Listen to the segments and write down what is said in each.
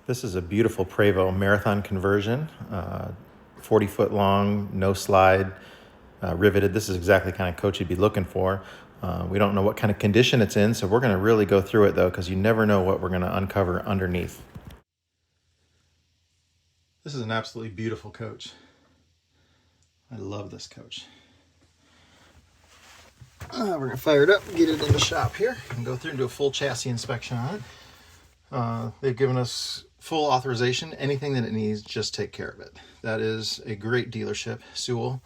This is a beautiful Prevost marathon conversion, 40-foot long, no slide, riveted. This is exactly the kind of coach you'd be looking for. We don't know what kind of condition it's in, so we're going to really go through it though, because you never know what we're going to uncover underneath. This is an absolutely beautiful coach. I love this coach. We're going to fire it up, get it in the shop here, and go through and do a full chassis inspection on it. They've given us full authorization. Anything that it needs, just take care of it. That is a great dealership, Sewell.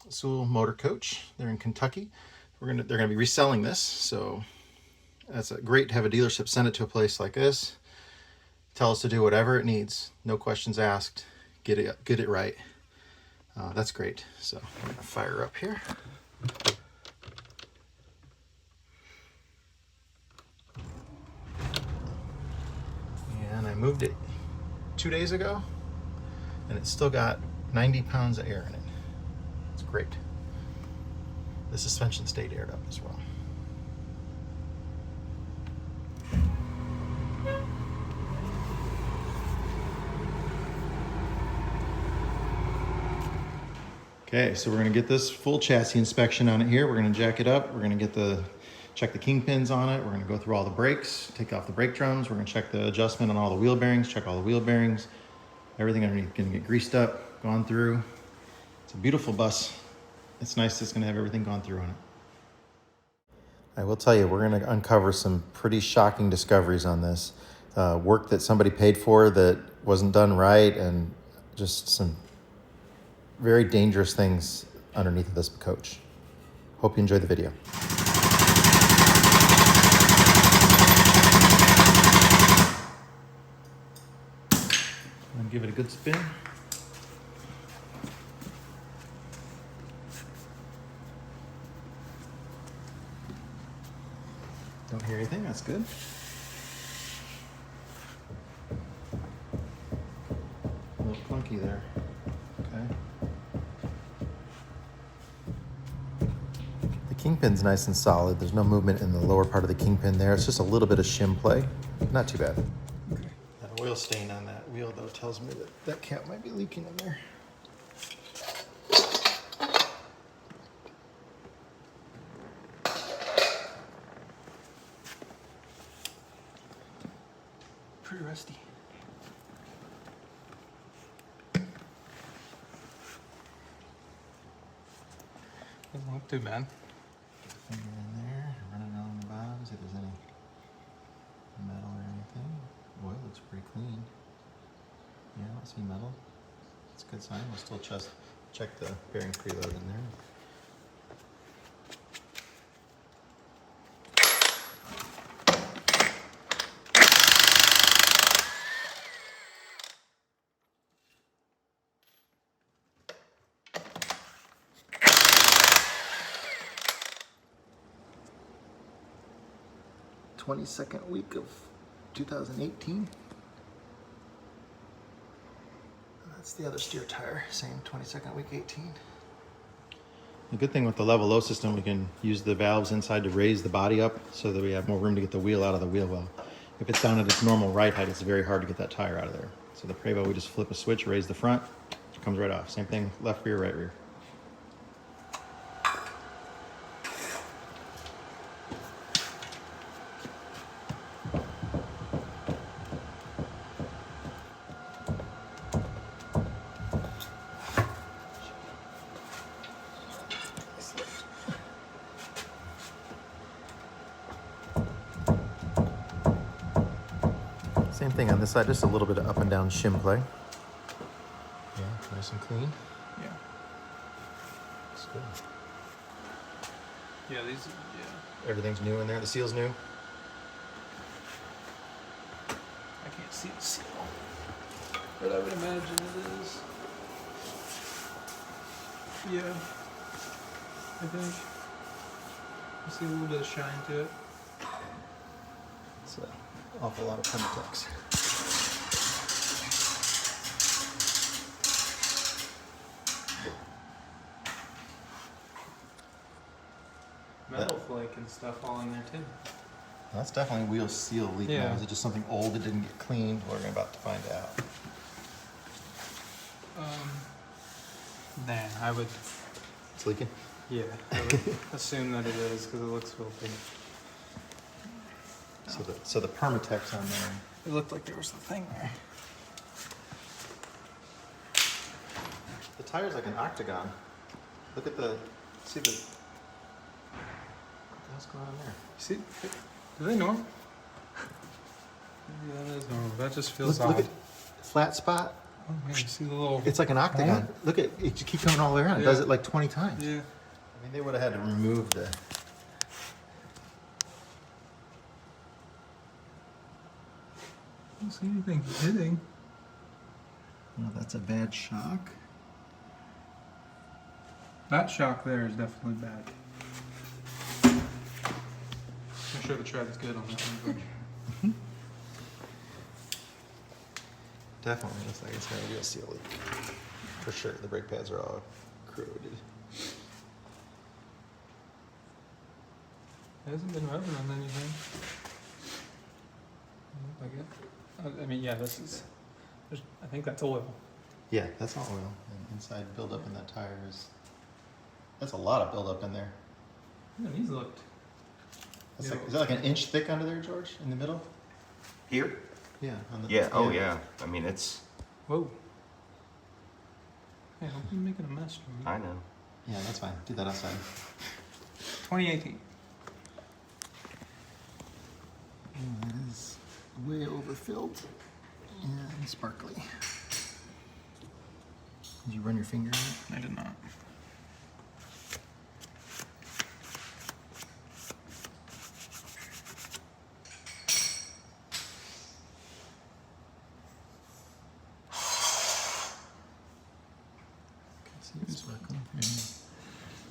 Sewell Motor Coach. They're in Kentucky. They're gonna be reselling this, so that's great to have a dealership send it to a place like this. Tell us to do whatever it needs, no questions asked. Get it right. That's great. So I'm gonna fire up here. And I moved it 2 days ago, and it's still got 90 pounds of air in it. It's great. The suspension stayed aired up as well. Okay, so we're going to get this full chassis inspection on it here. We're going to jack it up. We're going to check the kingpins on it. We're going to go through all the brakes, take off the brake drums. We're going to check the adjustment on all the wheel bearings, check all the wheel bearings. Everything underneath going to get greased up, gone through. It's a beautiful bus. It's nice it's going to have everything gone through on it. I will tell you, we're going to uncover some pretty shocking discoveries on this. Work that somebody paid for that wasn't done right, and just some very dangerous things underneath of this coach. Hope you enjoyed the video. I'm gonna give it a good spin. Don't hear anything, that's good. A little clunky there. Okay. The kingpin's nice and solid. There's no movement in the lower part of the kingpin there. It's just a little bit of shim play. Not too bad. Okay. That oil stain on that wheel though tells me that that cap might be leaking in there. Pretty rusty. Doesn't look too bad. Finger in there, run it along the bottom, see if there's any metal or anything. Oil looks pretty clean. Yeah, I don't see metal. It's a good sign. We'll still check the bearing preload in there. 22nd week of 2018. That's the other steer tire, same 22nd week 18. The good thing with the level low system, we can use the valves inside to raise the body up so that we have more room to get the wheel out of the wheel well. If it's down at its normal ride height, it's very hard to get that tire out of there. So the Prevost, we just flip a switch, raise the front, it comes right off. Same thing, left rear, right rear. Same thing on this side, just a little bit of up and down shim play. Yeah, nice and clean. Yeah. It's good. Yeah, yeah. Everything's new in there, the seal's new. I can't see the seal, but I would imagine it is. Yeah. I think. I see a little bit of shine to it. It's an awful lot of Pentex. Metal flake and stuff all in there too. That's definitely a wheel seal leak. Yeah. Now. Is it just something old that didn't get cleaned? We're about to find out. Nah, I would. It's leaking? Yeah, I would assume that it is because it looks filthy. So the Permatex on there. It looked like there was the thing there. The tire's like an octagon. Look at see the, what the hell's going on there? See, do they normal? Maybe that is normal. That just feels Look odd. at flat spot. Oh, yeah, you see the little. It's like an octagon. Look at it, just keep coming all the way around. It Yeah. does it like 20 times. Yeah. I mean, they would have had to remove the. I don't see anything hitting. Well, that's a bad shock. That shock there is definitely bad. I'm sure the tread's good on that one. Definitely looks like it's got a wheel seal leak. For sure, the brake pads are all corroded. It hasn't been rubbing on anything. Look like it. I mean, yeah, this is. I think that's oil. Yeah, that's all oil. And inside buildup in that tire is. That's a lot of buildup in there. Yeah, these looked. That's like, is that like an inch thick under there, George? In the middle? Here? Yeah. On the, Yeah, oh yeah. I mean, it's, Whoa. Hey, don't be making a mess, Jordan. I know. Yeah, that's fine. Do that outside. 2018. That is way overfilled and sparkly. Did you run your finger in it? I did not. See it sparkling.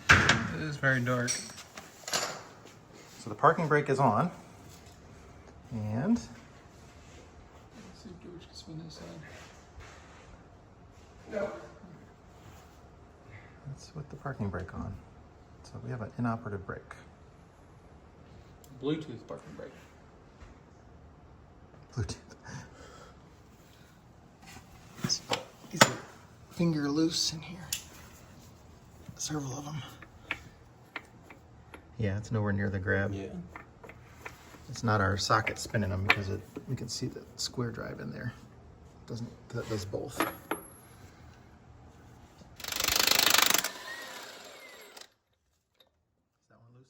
It is very dark. So the parking brake is on. And Let's see if George can spin this side. that's with the parking brake on. So we have an inoperative brake. Bluetooth parking brake. Bluetooth. These are finger loose in here. Several of them. Yeah, it's nowhere near the grab. Yeah. It's not our socket spinning them because we can see the square drive in there. That does both. Is that one loose?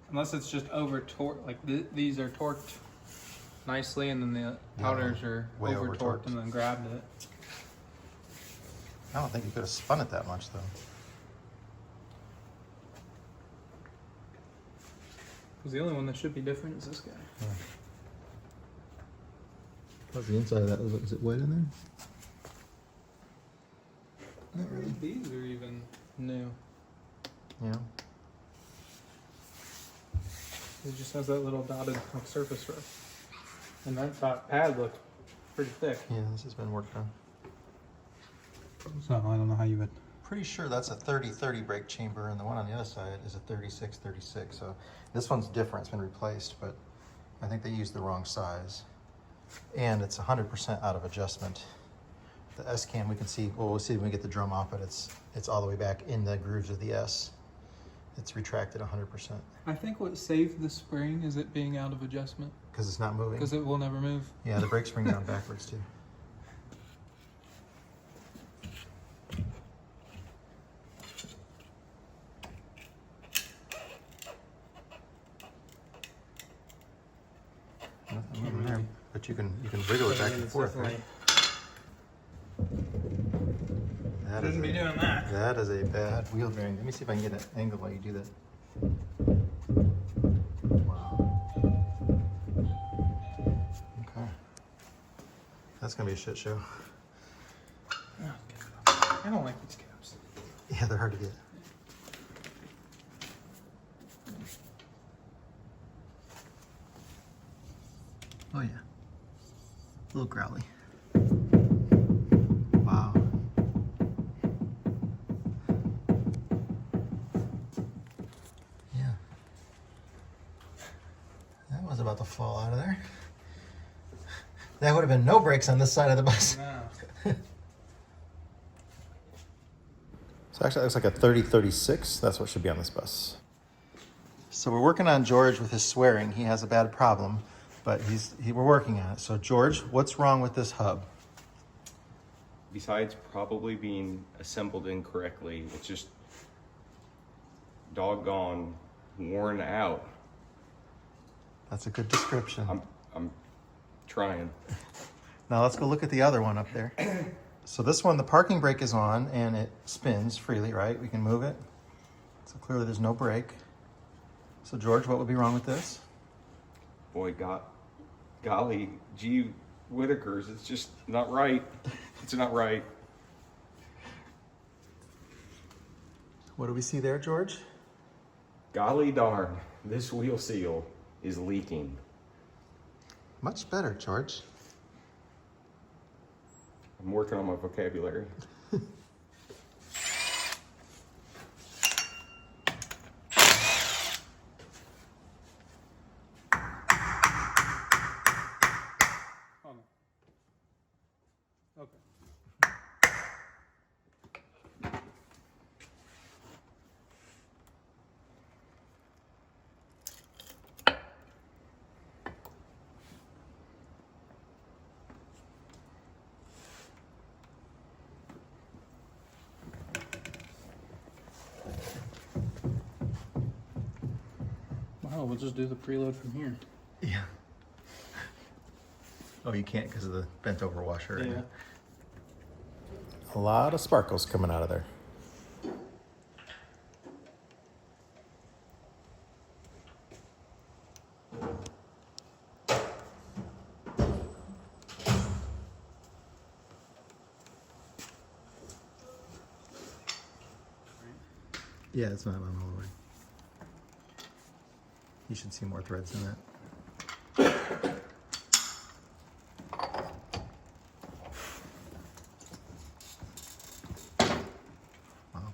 Unless it's just over torqued, like these are torqued nicely, and then the outers are way over over-torqued. torqued and then grabbed it. I don't think you could have spun it that much though. Because the only one that should be different is this guy. How's the inside of that? Is it wet in there? Not really. These are even new. Yeah. It just has that little dotted like surface rough. And that top pad looked pretty thick. Yeah, this has been worked on. So I don't know how you would. Pretty sure that's a 30-30 brake chamber, and the one on the other side is a 36-36. So this one's different, it's been replaced, but I think they used the wrong size. And it's 100% out of adjustment. The S cam, we can see, well, we'll see when we get the drum off, but it's all the way back in the grooves of the S. It's retracted 100%. I think what saved the spring is it being out of adjustment. Because it's not moving. Because it will never move. Yeah, the brakes spring down backwards too. Nothing moving there, but you can wiggle it back and forth, right? That is Shouldn't be doing that. That is a bad wheel bearing. Let me see if I can get an angle while you do that. Wow. Okay. That's gonna be a shit show. I don't like these caps. Yeah, they're hard to get. Oh yeah. A little growly. Wow. about to fall out of there. That would have been no brakes on this side of the bus. No. So actually, it looks like a 3036. That's what should be on this bus. So we're working on George with his swearing. He has a bad problem, but we're working on it. So George, what's wrong with this hub? Besides probably being assembled incorrectly, it's just doggone worn out. That's a good description. I'm trying. Now let's go look at the other one up there. So this one, the parking brake is on and it spins freely, right? We can move it. So clearly there's no brake. So George, what would be wrong with this? Boy, golly, gee Whitakers, it's just not right. It's not right. What do we see there, George? Golly darn, this wheel seal is leaking. Much better, George. I'm working on my vocabulary. Oh, no. Okay. Wow, we'll just do the preload from here. Yeah. Oh, you can't because of the bent over washer. Yeah. A lot of sparkles coming out of there. Yeah, it's not on all the way. You should see more threads in that. Wow.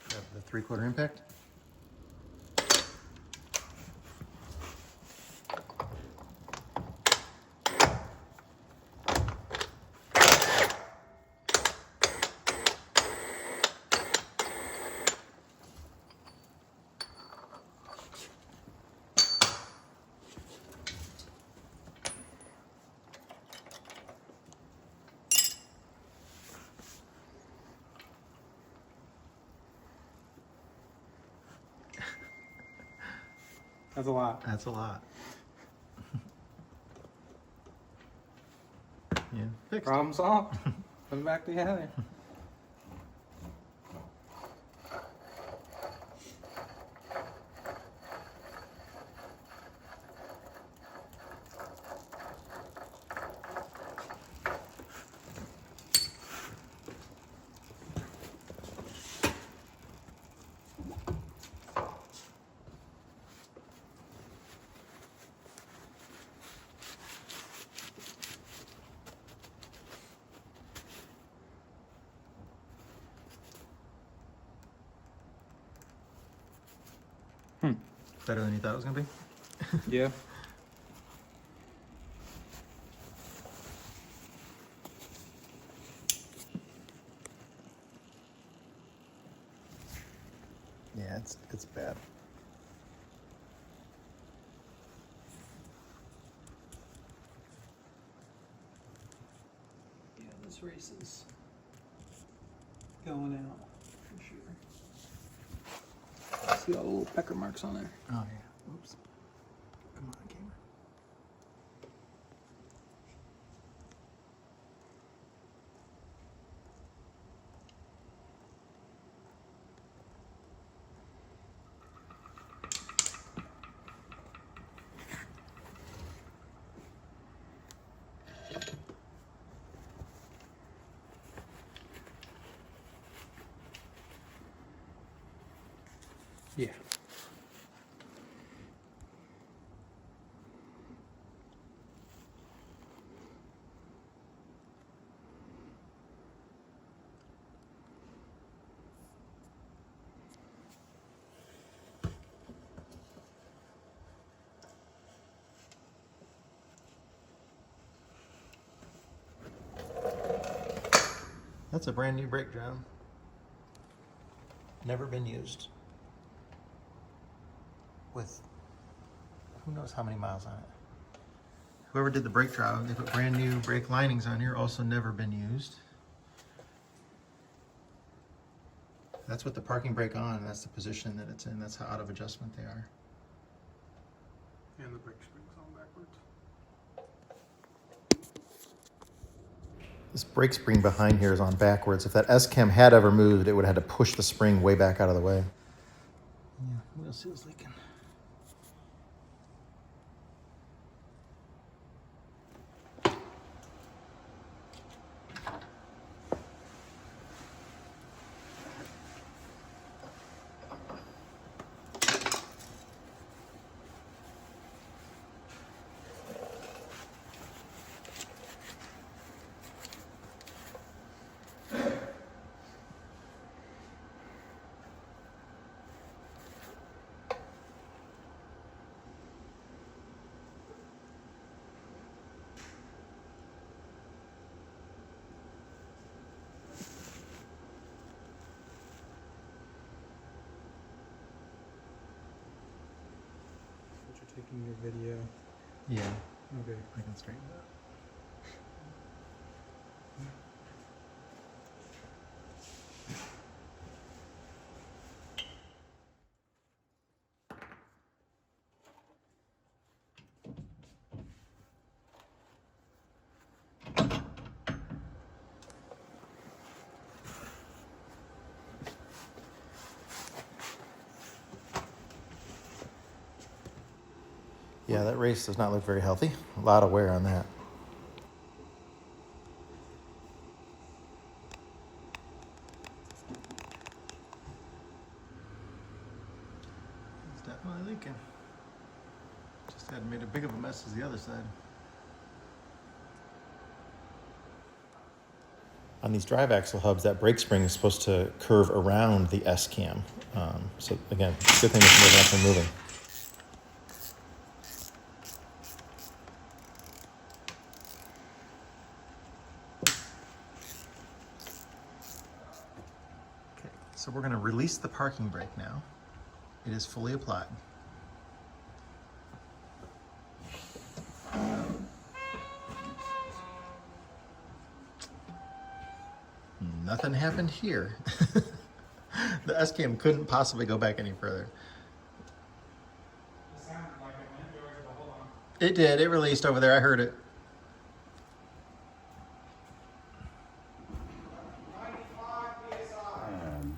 Got the 3/4 impact. That's a lot. That's a lot. Yeah, fixed. Problem solved. Put them back together. Better than you thought it was gonna be? Yeah. Yeah, it's bad. Yeah, this race is going out for sure. See all the little pecker marks on there? Oh yeah. Oops. Come on, camera. Yeah. That's a brand new brake drum. Never been used. With who knows how many miles on it. Whoever did the brake job, they put brand new brake linings on here, also never been used. That's with the parking brake on, that's the position that it's in, that's how out of adjustment they are. And the brake spring's on backwards. This brake spring behind here is on backwards. If that S-cam had ever moved, it would have had to push the spring way back out of the way. Yeah, wheel seal's leaking. But you're taking your video. Yeah, Okay. I can straighten that. Yeah, that race does not look very healthy. A lot of wear on that. It's definitely leaking. Just hadn't made as big of a mess as the other side. On these drive axle hubs, that brake spring is supposed to curve around the S-cam. So again, good thing it's actually moving. Okay, so we're going to release the parking brake now. It is fully applied. Nothing happened here. The S-cam couldn't possibly go back any further. It sounded like it went yours, but hold on. It did. It released over there. I heard it.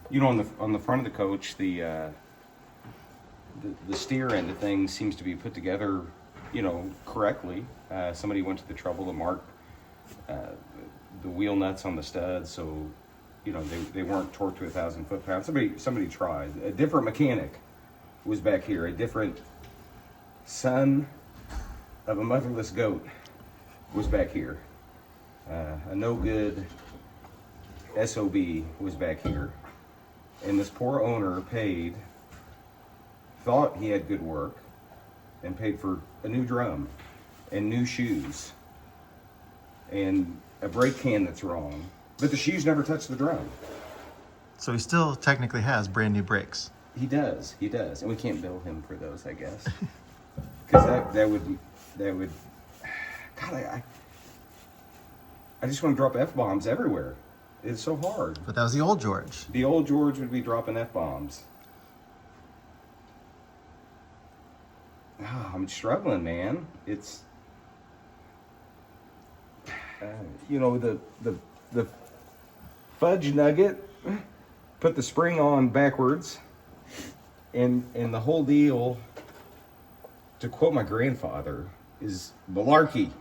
You know, on the front of the coach, the steer end of things seems to be put together, you know, correctly. Somebody went to the trouble to mark the wheel nuts on the studs, so you know they weren't torqued to 1,000 foot-pounds. Somebody tried. A different mechanic was back here. A different son of a motherless goat was back here. A no good SOB was back here. And this poor owner thought he had good work, and paid for a new drum and new shoes and a brake can that's wrong, but the shoes never touched the drum. So he still technically has brand new brakes. He does, and we can't bill him for those, I guess, because that would, God, I just want to drop F-bombs everywhere. It's so hard. But that was the old George. The old George would be dropping F-bombs. I'm struggling, man. It's, you know, the fudge nugget put the spring on backwards, and the whole deal, to quote my grandfather, is malarkey.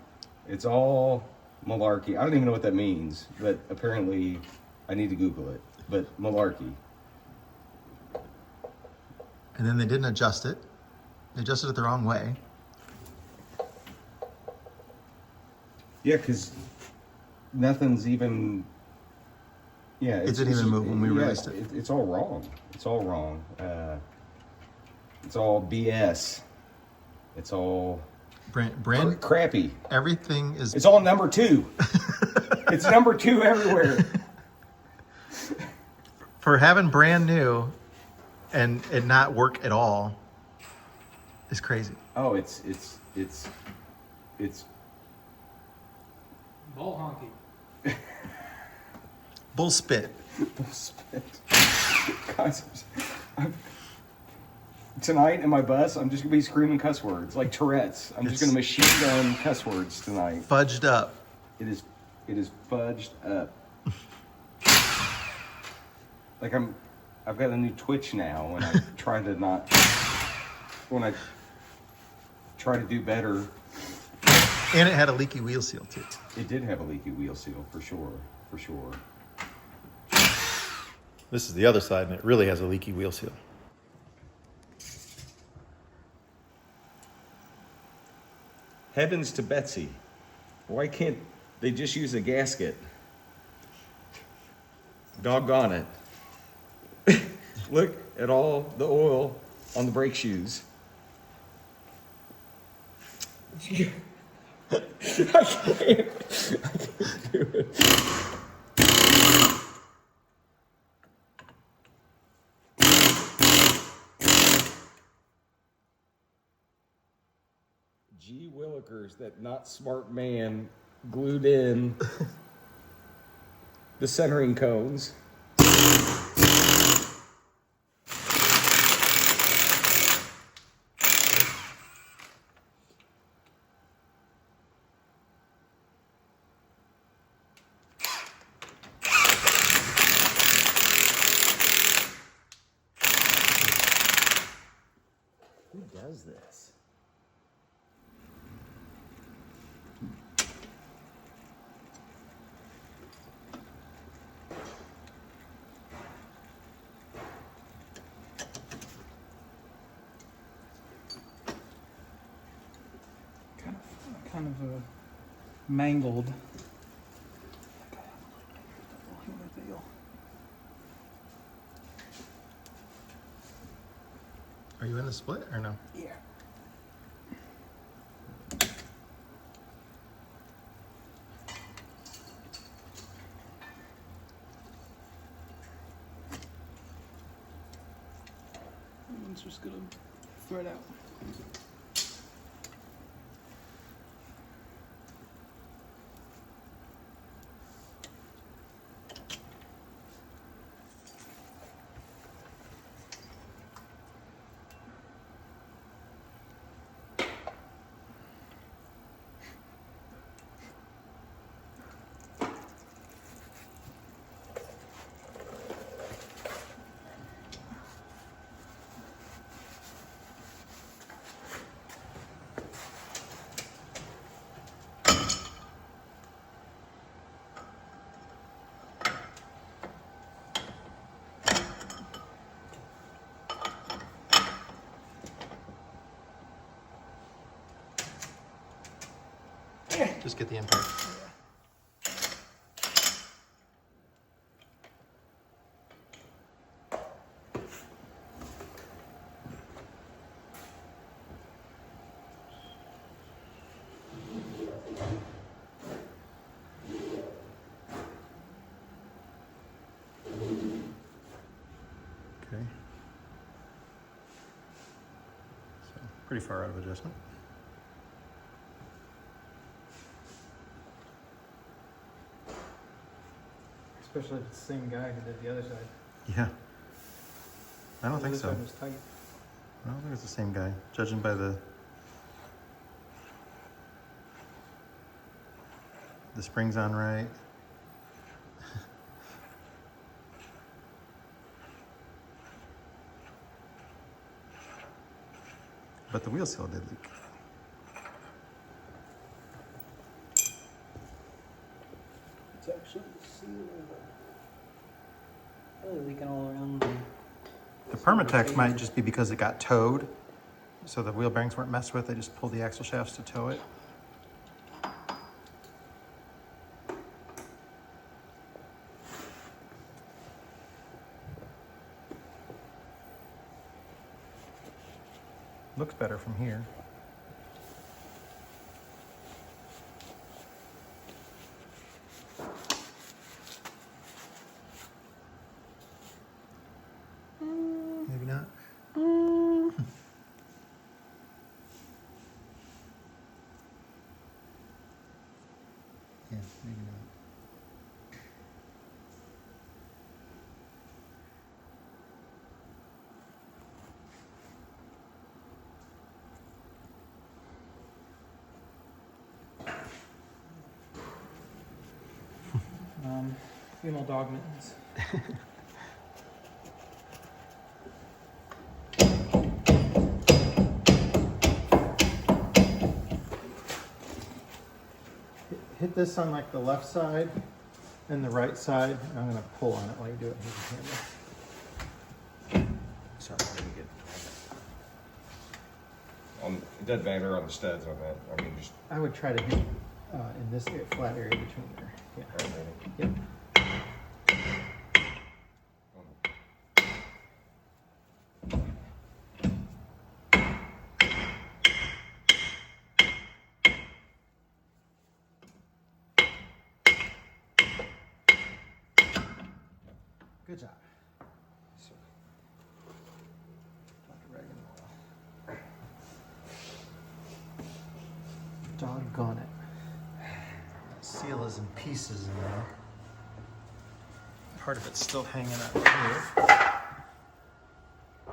It's all malarkey. I don't even know what that means, but apparently I need to Google it. But malarkey. And then they didn't adjust it. They adjusted it the wrong way. Yeah, because nothing's even. Yeah, It didn't even move when we released it. It's all wrong. It's all wrong. It's all BS. It's all Brand crappy. everything is. It's all number 2. It's number 2 everywhere. For having brand new and it not work at all is crazy. Oh, it's Ball honky. Bull spit. Guys, tonight in my bus, I'm just gonna be screaming cuss words like Tourette's. I'm just gonna machine gun cuss words tonight. Fudged up. It is fudged up. Like I've got a new twitch now when I try to do better. And it had a leaky wheel seal too. It did have a leaky wheel seal for sure. This is the other side, and it really has a leaky wheel seal. Heavens to Betsy. Why can't they just use a gasket? Doggone it. Look at all the oil on the brake shoes. I can't do it. Gee willikers, that not smart man glued in the centering cones. Who does this? Kind of mangled. Are you in the split or no? Yeah. It's just gonna thread out. Just get the impact. Okay. So pretty far out of adjustment. Especially if it's the same guy who did the other side. Yeah. I don't think This so. side was tight. I don't think it's the same guy, judging by the springs on right. But the wheel seal did leak. It's actually sealed. Probably leaking all around. The Permatex might just be because it got towed, so the wheel bearings weren't messed with. They just pulled the axle shafts to tow it. Looks better from here. maybe not. Female dog mittens. Hit this on like the left side and the right side. I'm gonna pull on it while you do it. Here's the camera. Sorry, let me get on dead banner on the studs on that. I mean, just I would try to hit in this flat area between there. Yeah. Yep. Good job. Doggone it. That seal is in pieces in there. Part of it's still hanging out here.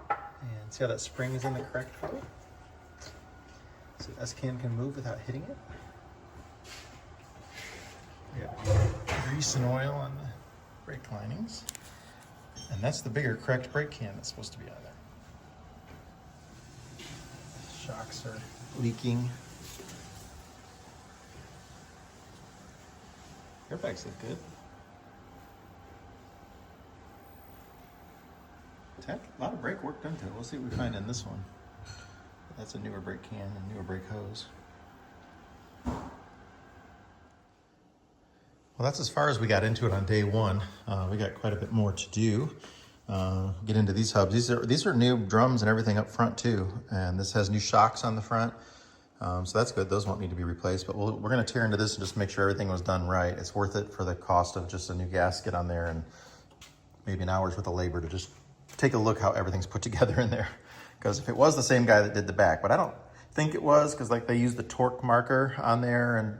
And see how that spring is in the correct hole? So S-can can move without hitting it. Yeah. Grease and oil on the brake linings. And that's the bigger correct brake can that's supposed to be on there. Shocks are leaking. Airbags look good. A lot of brake work done to it. We'll see what we find in this one. That's a newer brake can and newer brake hose. Well, that's as far as we got into it on day one. We got quite a bit more to do. Get into these hubs. These are new drums and everything up front too. And this has new shocks on the front. So that's good. Those won't need to be replaced, but we're gonna tear into this and just make sure everything was done right. It's worth it for the cost of just a new gasket on there and maybe an hour's worth of labor to just take a look how everything's put together in there. Because if it was the same guy that did the back, but I don't think it was, because like they used the torque marker on there and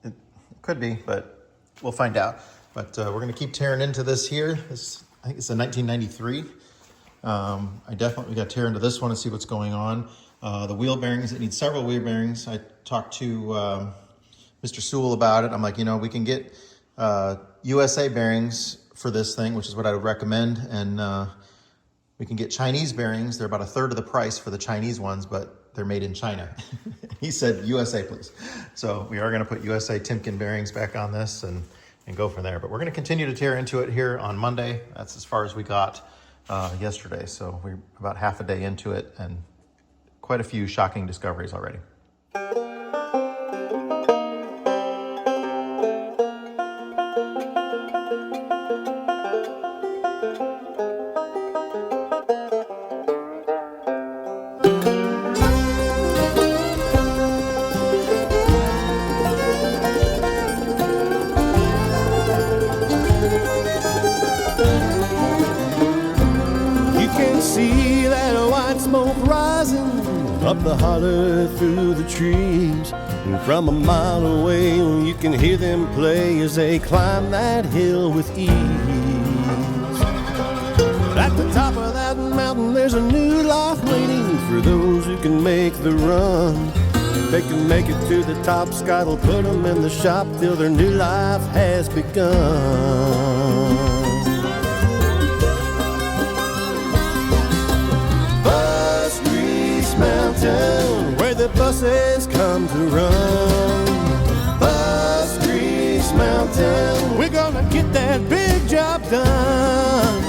it could be, but we'll find out. But we're gonna keep tearing into this here. I think it's a 1993. We got to tear into this one and see what's going on. The wheel bearings, it needs several wheel bearings. I talked to Mr. Sewell about it. I'm like, we can get USA bearings for this thing, which is what I would recommend. And we can get Chinese bearings. They're about a third of the price for the Chinese ones, but they're made in China. He said, USA, please. So we are going to put USA Timken bearings back on this and go from there. But we're going to continue to tear into it here on Monday. That's as far as we got yesterday. So we're about half a day into it and quite a few shocking discoveries already. See that white smoke rising up the holler through the trees, and from a mile away you can hear them play as they climb that hill with ease. At the top of that mountain there's a new life waiting for those who can make the run. If they can make it to the top, Scott will put them in the shop till their new life has begun. Mountain, where the buses come to run. Bus Grease Mountain, we're gonna get that big job done.